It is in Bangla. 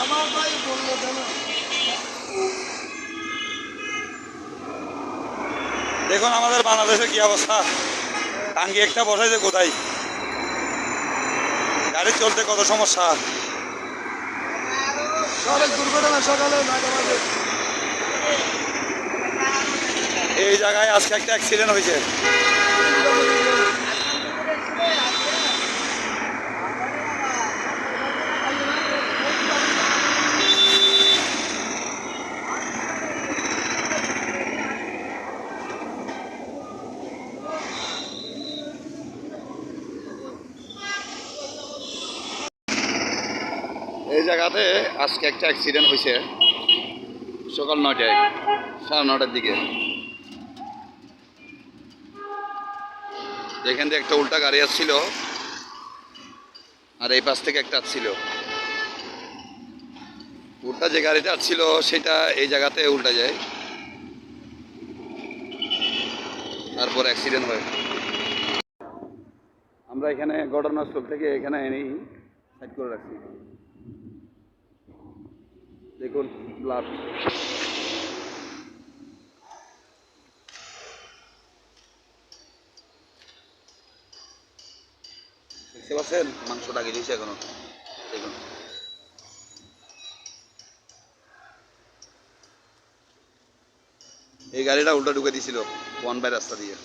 আমার ভাই বললো কেন? দেখুন আমাদের বাংলাদেশের কি অবস্থা, টাঙ্গি একটা বসাইছে কোথায়, গাড়ি চলতে কত সমস্যা। সড়ক দুর্ঘটনা সকালে 9টা বাজে। এই জায়গায় আজকে একটা অ্যাক্সিডেন্ট হয়েছে। এই জায়গাতে আজকে একটা অ্যাক্সিডেন্ট হয়েছে সকাল 9টায়, 9:30টার দিকে। এখান থেকে একটা উল্টা গাড়ি আসছিল আর এই পাশ থেকে একটা আসছিল। উল্টা যে গাড়িটা আসছিল সেটা এই জায়গাতে উল্টা যায়, তারপর অ্যাক্সিডেন্ট হয়। আমরা এখানে ঘটনাস্থল থেকে এখানে এনেই সাইড করে রাখছি। দেখুন ব্লাড। দেখতে পাচ্ছেন মাংসটা আগে দিয়েছে এখনো। দেখুন এই গাড়িটা উল্টা ঢুকে দিয়েছিল 1 বাই রাস্তা দিয়ে।